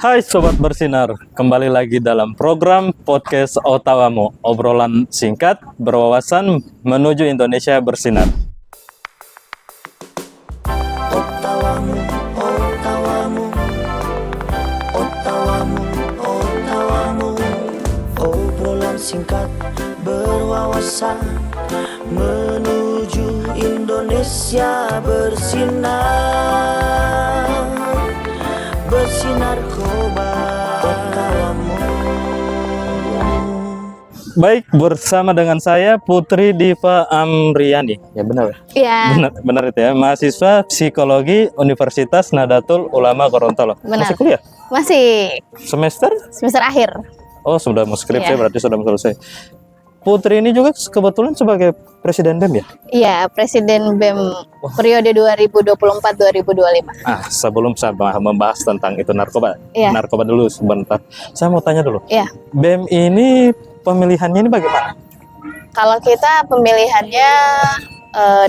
Hai Sobat Bersinar, kembali lagi dalam program podcast Otawamu, obrolan singkat berwawasan menuju Indonesia bersinar. Otawamu, Otawamu, Otawamu, Otawamu, obrolan singkat berwawasan menuju Indonesia bersinar, bersinar koba Otawamu. Baik, bersama dengan saya Putri Diva Amriani. Ya benar ya? Iya. Benar itu ya. Mahasiswa Psikologi Universitas Nahdlatul Ulama Gorontalo. Benar. Masih kuliah? Masih Semester? akhir. Oh, sudah mau skripsi Iya. berarti sudah mau selesai. Putri ini juga kebetulan sebagai Presiden BEM ya? Iya, Presiden BEM periode 2024-2025. Sebelum saya membahas tentang itu narkoba, Iya. narkoba dulu sebentar. Saya mau tanya dulu. Iya. BEM ini pemilihannya ini bagaimana? Kalau kita pemilihannya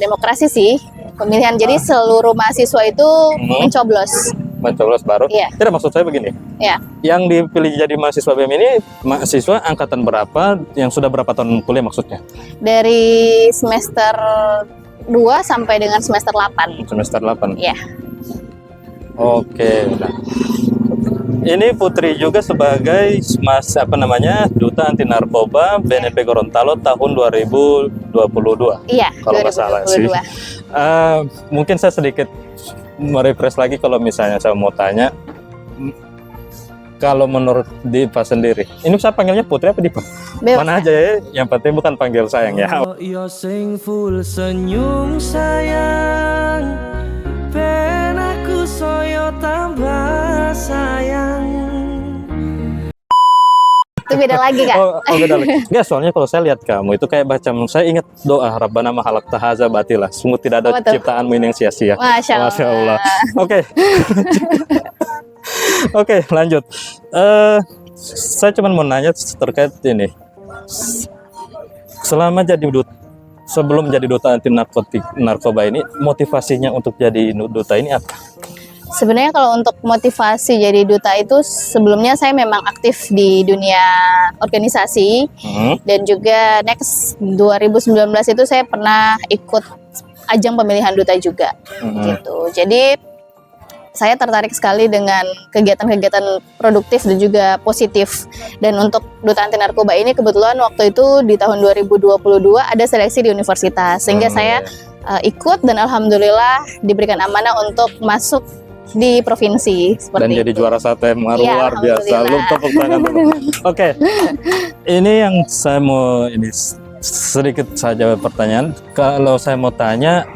demokrasi sih. Pemilihan jadi seluruh mahasiswa itu mencoblos. Mencoblos baru? Iya. Tidak, maksud saya begini. Ya, Yang dipilih jadi mahasiswa BEM ini mahasiswa angkatan berapa? Yang sudah berapa tahun kuliah maksudnya? dari semester 2 sampai dengan semester 8. Semester 8. Iya. Oke. Nah. Ini Putri juga sebagai Duta Anti Narkoba BNP Gorontalo tahun 2022. Iya, Kalau nggak salah sih. 2022. Mungkin saya sedikit merefresh lagi kalau misalnya saya mau tanya, kalau menurut Diva sendiri, ini saya panggilnya Putri apa Diva? Bebas. Mana aja ya, yang penting bukan panggil sayang ya. Oh, yo sing full senyum sayang, ben aku soyo tambah sayang. Itu beda lagi, Kak. Oh, beda lagi. Nggak, soalnya kalau saya lihat kamu itu kayak baca, saya ingat doa Rabbana mahalak tahaza batilah, sungguh tidak ada Apa tuh? ciptaanmu ini yang sia-sia. Masya Allah. Oke. Oke, lanjut. Saya cuma mau nanya terkait ini. Selama jadi sebelum jadi duta anti narkoba ini, motivasinya untuk jadi duta ini apa? Sebenarnya kalau untuk motivasi jadi duta itu sebelumnya saya memang aktif di dunia organisasi dan juga next 2019 itu saya pernah ikut ajang pemilihan duta juga gitu. Jadi saya tertarik sekali dengan kegiatan-kegiatan produktif dan juga positif. Dan untuk duta anti narkoba ini kebetulan waktu itu di tahun 2022 ada seleksi di universitas sehingga saya ikut dan alhamdulillah diberikan amanah untuk masuk di provinsi seperti Dan jadi itu. juara satu yang Iya, luar biasa. alhamdulillah. Lu tepuk tangan dulu. Oke. Ini yang saya mau ini sedikit saja pertanyaan. Kalau saya mau tanya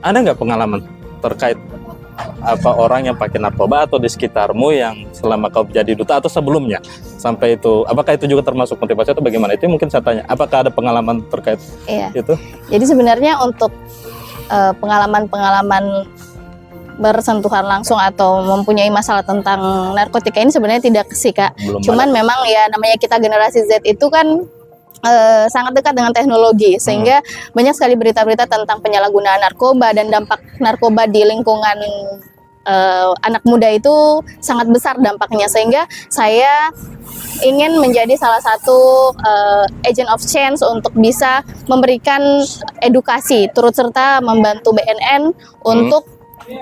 ada nggak pengalaman terkait orang yang pakai narkoba atau di sekitarmu yang selama kau jadi duta atau sebelumnya sampai itu, apakah itu juga termasuk motivasi atau bagaimana? Itu mungkin saya tanya, apakah ada pengalaman terkait itu? Jadi sebenarnya untuk pengalaman-pengalaman bersentuhan langsung atau mempunyai masalah tentang narkotika ini sebenarnya tidak sih, Kak. Belum Cuman memang ya namanya kita generasi Z itu kan sangat dekat dengan teknologi sehingga banyak sekali berita-berita tentang penyalahgunaan narkoba dan dampak narkoba di lingkungan anak muda itu sangat besar dampaknya, sehingga saya ingin menjadi salah satu agent of change untuk bisa memberikan edukasi turut serta membantu BNN untuk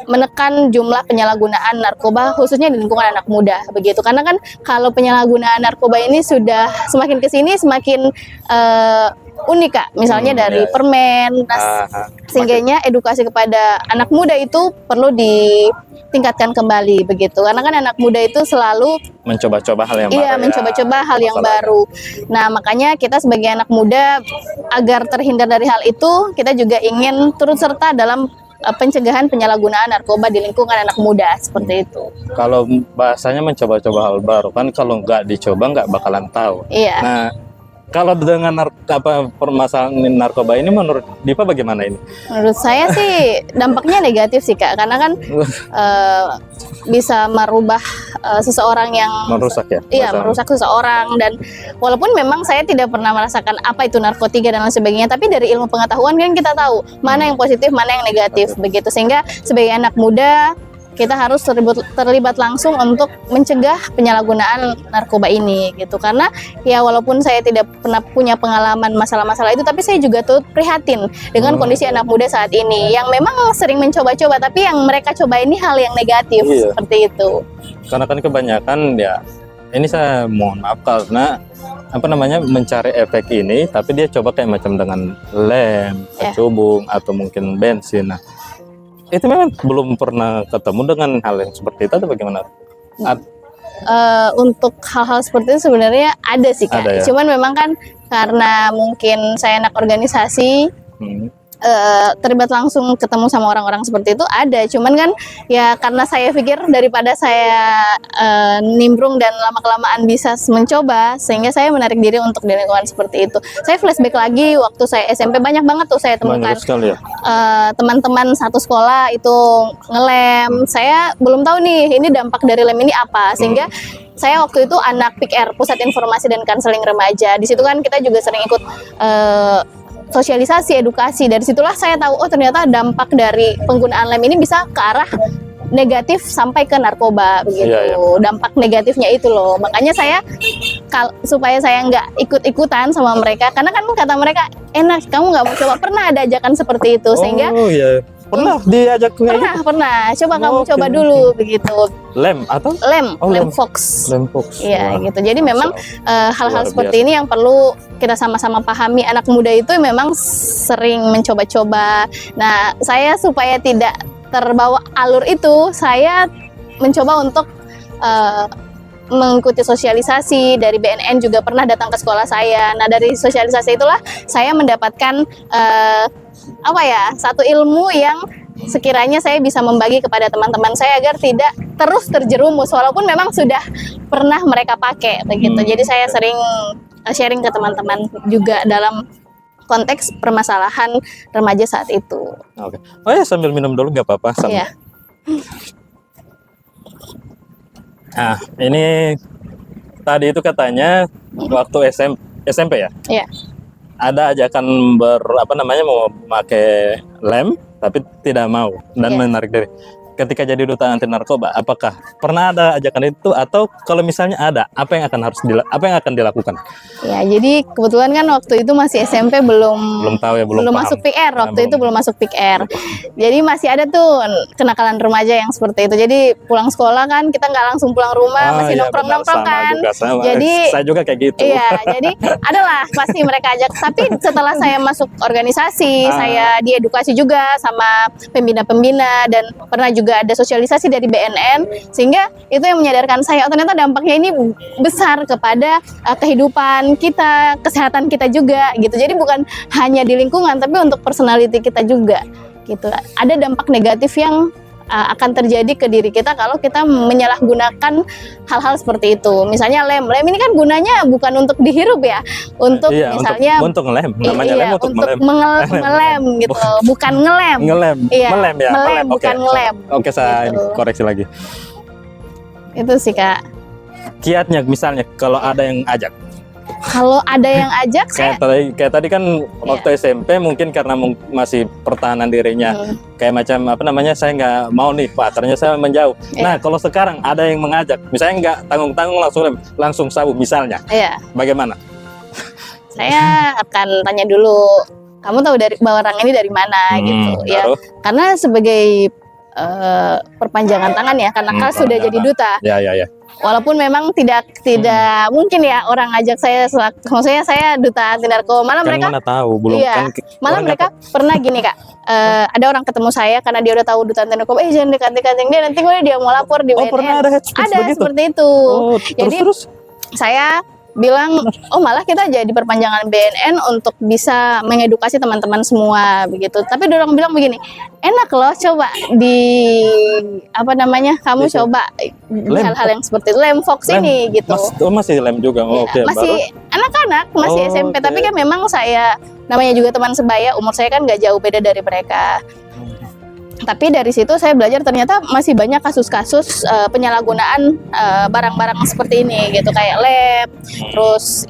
menekan jumlah penyalahgunaan narkoba khususnya di lingkungan anak muda begitu, karena kan kalau penyalahgunaan narkoba ini sudah semakin kesini semakin unik, Kak, misalnya dari permen, sehingganya edukasi kepada anak muda itu perlu ditingkatkan kembali begitu, karena kan anak muda itu selalu mencoba-coba hal yang baru. Iya, mencoba-coba hal yang baru. Nah, makanya kita sebagai anak muda agar terhindar dari hal itu, kita juga ingin turut serta dalam pencegahan penyalahgunaan narkoba di lingkungan anak muda seperti itu. Kalau bahasanya mencoba-coba hal baru kan, kalau nggak dicoba nggak bakalan tahu. Iya. Nah, kalau dengan permasalahan narkoba ini menurut Diva bagaimana ini? Menurut saya sih dampaknya negatif sih, Kak, karena kan bisa merubah seseorang yang Merusak ya? Iya, merusak seseorang. Dan walaupun memang saya tidak pernah merasakan apa itu narkotika dan lain sebagainya, tapi dari ilmu pengetahuan kan kita tahu mana yang positif, mana yang negatif begitu, sehingga sebagai anak muda kita harus terlibat langsung untuk mencegah penyalahgunaan narkoba ini gitu. Karena ya walaupun saya tidak pernah punya pengalaman masalah-masalah itu, tapi saya juga turut prihatin dengan kondisi anak muda saat ini yang memang sering mencoba-coba, tapi yang mereka coba ini hal yang negatif seperti itu. Karena kan kebanyakan ya, ini saya mohon maaf karena apa namanya mencari efek ini, tapi dia coba kayak macam dengan lem, kecubung atau mungkin bensin. Nah, itu memang belum pernah ketemu dengan hal yang seperti itu atau bagaimana? Untuk hal-hal seperti itu sebenarnya ada sih Kak. Ada, ya? Cuman memang kan karena mungkin saya anak organisasi, terlibat langsung ketemu sama orang-orang seperti itu ada. Cuman kan ya karena saya pikir daripada saya nimbrung dan lama-kelamaan bisa mencoba, sehingga saya menarik diri untuk di lingkungan seperti itu. Saya flashback lagi waktu saya SMP, banyak banget tuh saya temukan teman-teman satu sekolah itu ngelem. Saya belum tahu nih ini dampak dari lem ini apa, sehingga saya waktu itu anak PIKR, Pusat Informasi dan Konseling Remaja. Di situ kan kita juga sering ikut sosialisasi, edukasi. Dari situlah saya tahu, oh ternyata dampak dari penggunaan lem ini bisa ke arah negatif sampai ke narkoba begitu. Dampak negatifnya itu loh. Makanya saya supaya saya nggak ikut-ikutan sama mereka, karena kan kata mereka enak, kamu nggak mau coba. Pernah ada ajakan seperti itu, sehingga pernah diajak pernah coba kamu coba dulu begitu. Lem atau lem Fox. Lem Fox. Iya gitu. Jadi memang hal-hal seperti ini yang perlu kita sama-sama pahami. Anak muda itu memang sering mencoba-coba. Nah, saya supaya tidak terbawa alur itu, saya mencoba untuk mengikuti sosialisasi dari BNN, juga pernah datang ke sekolah saya. Nah, dari sosialisasi itulah saya mendapatkan satu ilmu yang sekiranya saya bisa membagi kepada teman-teman saya agar tidak terus terjerumus walaupun memang sudah pernah mereka pakai begitu. Jadi saya sering sharing ke teman-teman juga dalam konteks permasalahan remaja saat itu. Oke. Oh ya, sambil minum dulu nggak apa-apa. Iya. Nah, ini tadi itu katanya waktu SMP ya? Iya. Ada ajakan mau pakai lem tapi tidak mau dan menarik diri. Ketika jadi duta anti narkoba, apakah pernah ada ajakan itu, atau kalau misalnya ada, apa yang akan dilakukan? Ya, jadi kebetulan kan waktu itu masih SMP, belum tahu ya, belum masuk PIKR waktu itu, belum masuk PIKR. Jadi masih ada tuh kenakalan remaja yang seperti itu. Jadi pulang sekolah kan kita nggak langsung pulang rumah, masih nongkrong-nongkrong kan. Jadi saya juga kayak gitu. Iya, jadi adalah pasti mereka ajak. Tapi setelah saya masuk organisasi, saya diedukasi juga sama pembina-pembina, dan pernah juga ada sosialisasi dari BNN, sehingga itu yang menyadarkan saya, oh ternyata dampaknya ini besar kepada kehidupan kita, kesehatan kita juga gitu. Jadi bukan hanya di lingkungan, tapi untuk personality kita juga gitu. Ada dampak negatif yang akan terjadi ke diri kita kalau kita menyalahgunakan hal-hal seperti itu. Misalnya lem ini kan gunanya bukan untuk dihirup ya, untuk misalnya untuk ngelem, namanya lem untuk melem gitu, bukan ngelem. Melem ya. Melem bukan ngelem. Oke, saya koreksi lagi. Itu sih Kak. Kiatnya misalnya kalau ada yang ajak. Kalau ada yang ajak, kayak tadi kan waktu SMP mungkin karena masih pertahanan dirinya, kayak macam saya nggak mau nih Pak, ternyata saya menjauh. Nah, kalau sekarang ada yang mengajak, misalnya nggak tanggung-tanggung langsung sabu misalnya, bagaimana? Saya akan tanya dulu, kamu tahu bahwa orang ini dari mana gitu ya? Karena sebagai perpanjangan tangan ya, karena kan sudah jadi duta. Ya. Walaupun memang tidak mungkin ya orang ngajak saya, maksudnya saya duta anti narkoba, malah mereka mana tahu belum malah mereka pernah gini Kak, ada orang ketemu saya karena dia udah tahu duta anti narkoba, jangan dekat-dekatin dia, nanti dia mau lapor di BNN. Pernah ada seperti itu. Jadi saya bilang, oh malah kita jadi perpanjangan BNN untuk bisa mengedukasi teman-teman semua begitu. Tapi orang bilang begini, enak loh coba kamu coba hal-hal yang seperti itu, lem Fox ini gitu. Masih lem juga, masih anak-anak, masih SMP. Tapi kan memang saya namanya juga teman sebaya, umur saya kan nggak jauh beda dari mereka. Tapi dari situ saya belajar ternyata masih banyak kasus-kasus penyalahgunaan barang-barang seperti ini gitu, kayak lem, terus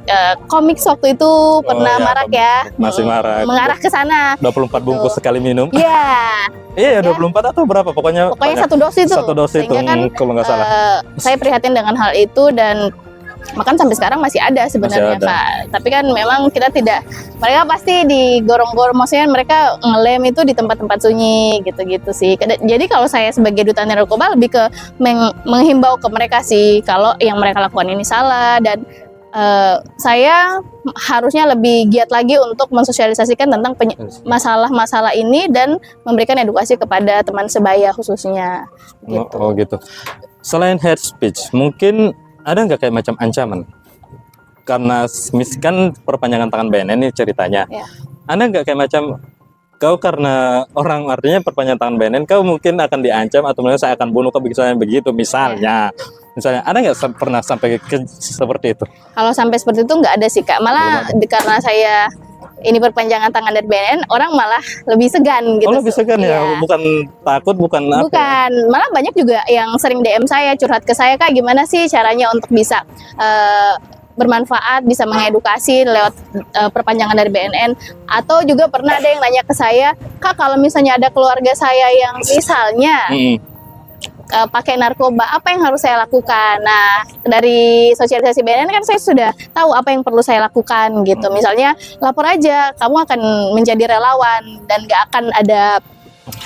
komik waktu itu pernah ya, marak ya, masih marak. mengarah ke sana. 24 bungkus sekali minum. Iya, Iya, 24 atau berapa? Pokoknya pokoknya banyak. satu dosis itu. Satu dosis itu, Sehingga kan kalau nggak salah. saya prihatin dengan hal itu dan makan sampai sekarang masih ada sebenarnya, Masih ada. Kak. Tapi kan memang kita tidak, mereka pasti digorong-gorong, maksudnya mereka ngelem itu di tempat-tempat sunyi gitu-gitu sih. Jadi kalau saya sebagai duta narkoba lebih ke menghimbau ke mereka sih kalau yang mereka lakukan ini salah, dan saya harusnya lebih giat lagi untuk mensosialisasikan tentang masalah-masalah ini dan memberikan edukasi kepada teman sebaya khususnya gitu. Oh gitu. Selain hate speech, mungkin ada nggak kayak macam ancaman? Karena kan perpanjangan tangan BNN ini ceritanya. Ya. Ada nggak kayak macam kau karena orang, artinya perpanjangan tangan BNN, kau mungkin akan diancam atau mungkin saya akan bunuh kau misalnya begitu, misalnya. Misalnya ada nggak pernah sampai ke seperti itu? Kalau sampai seperti itu nggak ada sih, Kak. Malah karena saya ini perpanjangan tangan dari BNN, orang malah lebih segan gitu. Oh, lebih segan ya, Iya. bukan takut, bukan apa? Bukan, malah banyak juga yang sering DM saya, curhat ke saya, Kak, gimana sih caranya untuk bisa bermanfaat, bisa mengedukasi lewat perpanjangan dari BNN. Atau juga pernah ada yang nanya ke saya, Kak, kalau misalnya ada keluarga saya yang misalnya pakai narkoba, apa yang harus saya lakukan? Nah, dari sosialisasi BNN kan saya sudah tahu apa yang perlu saya lakukan gitu. Misalnya, lapor aja, kamu akan menjadi relawan dan gak akan ada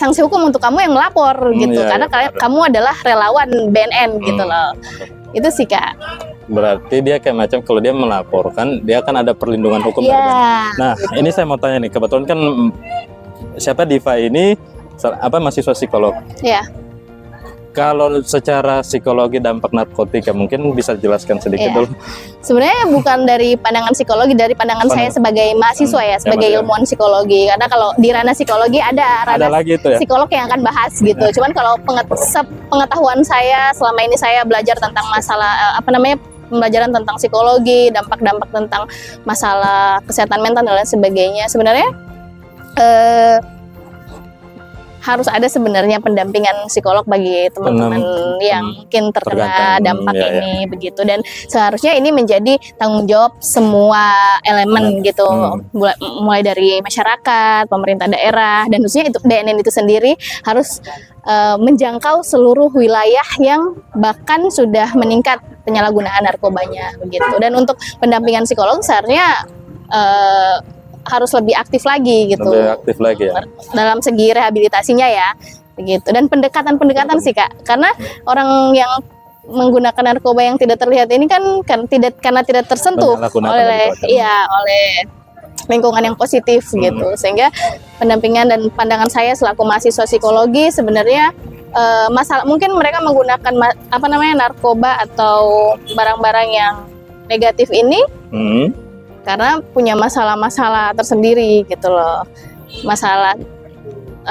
sanksi hukum untuk kamu yang melapor gitu. Iya, Karena iya, kamu adalah relawan BNN gitu loh. Itu sih, Kak. Berarti dia kayak macam kalau dia melaporkan, dia akan ada perlindungan hukum. Iya. dari BNN. Nah, ini saya mau tanya nih, kebetulan kan siapa Diva ini mahasiswa psikolog. Iya. Kalau secara psikologi dampak narkotika mungkin bisa dijelaskan sedikit Iya. dulu. Sebenarnya bukan dari pandangan psikologi, dari pandangan saya sebagai mahasiswa ya, sebagai ya, ilmuwan psikologi. Karena kalau di ranah psikologi ada Ada ranah lagi itu ya. psikolog yang akan bahas gitu. Cuman kalau pengetahuan saya selama ini, saya belajar tentang masalah pembelajaran tentang psikologi, dampak-dampak tentang masalah kesehatan mental dan lain sebagainya. Sebenarnya harus ada sebenarnya pendampingan psikolog bagi teman-teman yang mungkin terkena dampak ini begitu, dan seharusnya ini menjadi tanggung jawab semua elemen gitu, mulai dari masyarakat, pemerintah daerah, dan khususnya itu BNN itu sendiri harus menjangkau seluruh wilayah yang bahkan sudah meningkat penyalahgunaan narkobanya begitu. Dan untuk pendampingan psikolog seharusnya harus lebih aktif lagi gitu. Lebih aktif lagi ya. Dalam segi rehabilitasinya ya, begitu. Dan pendekatan sih, Kak. Karena orang yang menggunakan narkoba yang tidak terlihat ini kan karena tidak tersentuh oleh lingkungan yang positif gitu. Sehingga pendampingan dan pandangan saya selaku mahasiswa psikologi sebenarnya masalah mungkin mereka menggunakan narkoba atau barang-barang yang negatif ini karena punya masalah-masalah tersendiri gitu loh. Masalah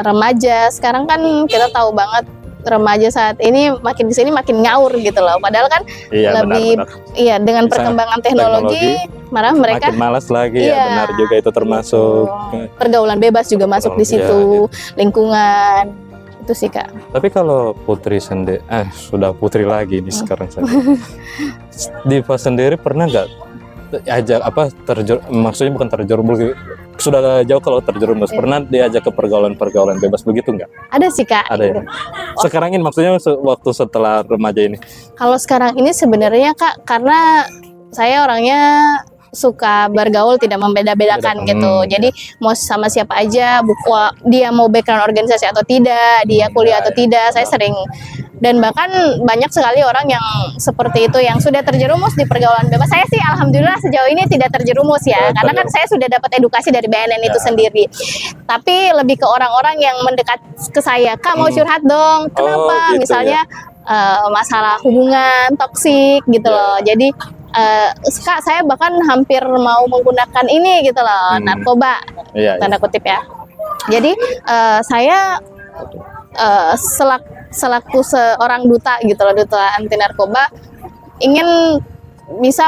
remaja sekarang kan kita tahu banget, remaja saat ini makin di sini makin ngawur gitu loh. Padahal kan lebih benar. Dengan perkembangan teknologi malah mereka makin malas lagi ya, benar juga itu termasuk. Pergaulan bebas juga masuk di situ, lingkungan. Itu sih, Kak. Tapi kalau Putri sendiri, sudah Putri lagi nih sekarang saya. Diva sendiri pernah nggak maksudnya bukan terjerumus, sudah jauh kalau terjerumus, pernah diajak ke pergaulan bebas begitu nggak? Ada sih, Kak. Ada ya. Sekarang ini maksudnya waktu setelah remaja ini. Kalau sekarang ini sebenarnya, Kak, karena saya orangnya suka bergaul, tidak membeda-bedakan gitu. Jadi mau sama siapa aja, dia mau background organisasi atau tidak, dia kuliah atau tidak, saya sering. Dan bahkan banyak sekali orang yang seperti itu yang sudah terjerumus di pergaulan bebas. Saya sih alhamdulillah sejauh ini tidak terjerumus ya, karena kan saya sudah dapat edukasi dari BNN itu sendiri. Tapi lebih ke orang-orang yang mendekat ke saya, Kak mau curhat dong, kenapa? Gitu, misalnya masalah hubungan toksik gitu loh. Jadi Kak, saya bahkan hampir mau menggunakan ini gitu loh, narkoba, tanda kutip ya. Jadi saya selaku seorang duta gitu loh, duta anti narkoba, ingin bisa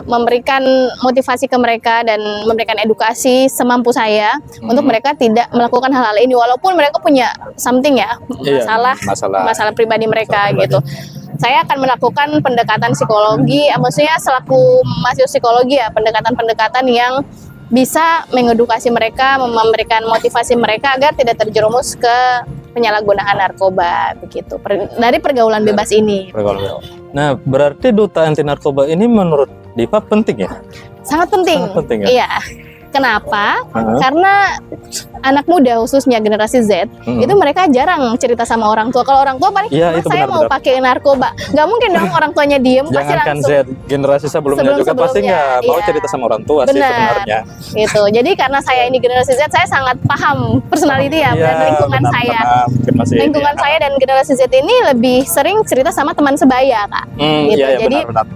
memberikan motivasi ke mereka dan memberikan edukasi semampu saya untuk mereka tidak melakukan hal-hal ini walaupun mereka punya something ya Iya, masalah pribadi mereka gitu. Saya akan melakukan pendekatan psikologi, maksudnya selaku mahasiswa psikologi ya, pendekatan-pendekatan yang bisa mengedukasi mereka, memberikan motivasi mereka agar tidak terjerumus ke penyalahgunaan narkoba begitu. Dari pergaulan bebas ini. Nah, berarti duta anti narkoba ini menurut Diva penting ya? Sangat penting. Sangat penting ya? Iya. Kenapa? Karena anak muda khususnya generasi Z itu mereka jarang cerita sama orang tua. Kalau orang tua paling Iya, itu saya mau benar-benar. pakai narkoba, nggak mungkin dong orang tuanya diem pasti Jangankan langsung Z, generasi sebelumnya juga pasti Sebelum-sebelumnya, nggak mau iya. cerita sama orang tua sih Benar. sebenarnya. gitu. Jadi karena saya ini generasi Z, saya sangat paham personality ya dan lingkungan saya. Lingkungan saya dan generasi Z ini lebih sering cerita sama teman sebaya, Kak. Gitu. Iya, Jadi benar-benar.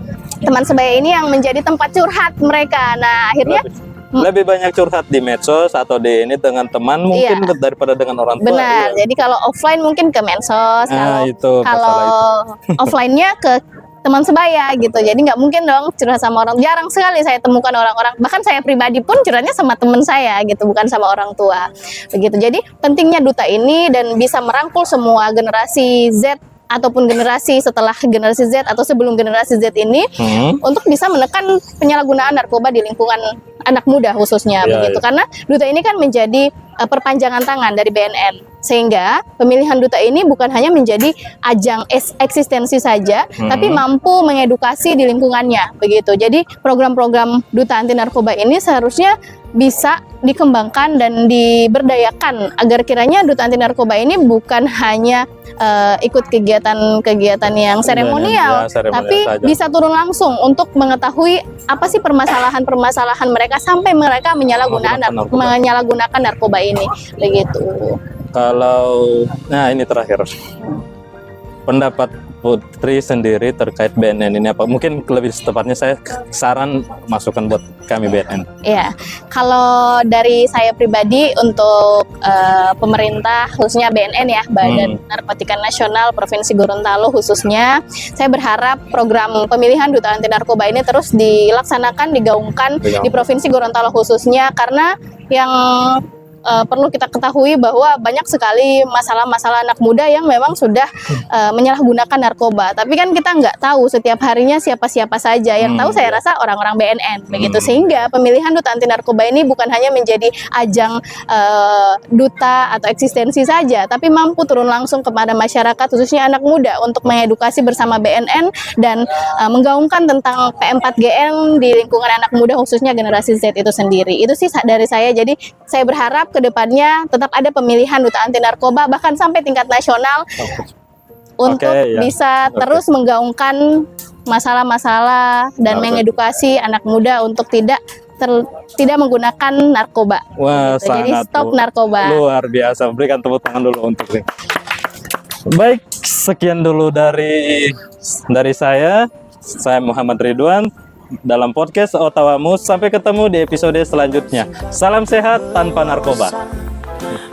teman sebaya ini yang menjadi tempat curhat mereka. Nah, akhirnya Lebih banyak curhat di medsos atau di ini dengan teman mungkin daripada dengan orang tua. benar. Iya. Jadi kalau offline mungkin ke medsos, Nah, itu kalau offline-nya ke teman sebaya gitu. Jadi nggak mungkin dong curhat sama orang. Jarang sekali saya temukan orang-orang. Bahkan saya pribadi pun curhatnya sama teman saya gitu, bukan sama orang tua. Begitu. Jadi pentingnya duta ini dan bisa merangkul semua generasi Z ataupun generasi setelah generasi Z atau sebelum generasi Z ini untuk bisa menekan penyalahgunaan narkoba di lingkungan anak muda khususnya begitu. Karena duta ini kan menjadi perpanjangan tangan dari BNN, sehingga pemilihan duta ini bukan hanya menjadi ajang eksistensi saja, tapi mampu mengedukasi di lingkungannya begitu. Jadi program-program duta anti narkoba ini seharusnya bisa dikembangkan dan diberdayakan agar kiranya duta anti narkoba ini bukan hanya ikut kegiatan-kegiatan yang seremonial, tapi saja. bisa turun langsung untuk mengetahui apa sih permasalahan-permasalahan mereka sampai mereka menyalahgunakan narkoba ini begitu. Kalau ini terakhir, pendapat Putri sendiri terkait BNN ini apa? Mungkin lebih tepatnya saya saran masukan buat kami BNN. Iya, kalau dari saya pribadi untuk pemerintah khususnya BNN ya, Badan Narkotika Nasional Provinsi Gorontalo khususnya, saya berharap program pemilihan duta anti narkoba ini terus dilaksanakan, digaungkan di Provinsi Gorontalo khususnya, karena yang perlu kita ketahui bahwa banyak sekali masalah-masalah anak muda yang memang sudah menyalahgunakan narkoba. Tapi kan kita nggak tahu setiap harinya siapa-siapa saja. Yang tahu saya rasa orang-orang BNN begitu. Sehingga pemilihan duta anti narkoba ini bukan hanya menjadi ajang duta atau eksistensi saja, tapi mampu turun langsung kepada masyarakat khususnya anak muda untuk mengedukasi bersama BNN dan menggaungkan tentang P4GN di lingkungan anak muda khususnya generasi Z itu sendiri. Itu sih dari saya. Jadi saya berharap kedepannya tetap ada pemilihan duta anti narkoba bahkan sampai tingkat nasional untuk bisa terus menggaungkan masalah-masalah dan mengedukasi anak muda untuk tidak menggunakan narkoba. Wah, gitu. Jadi stop narkoba. Luar biasa. Berikan tepuk tangan dulu untuk ini. Baik, sekian dulu dari saya. Saya Muhammad Ridwan dalam podcast Otawamu. Sampai ketemu di episode selanjutnya. Salam sehat tanpa narkoba.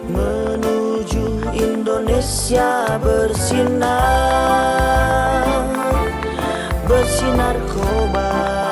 Menuju Indonesia bersinar kobar.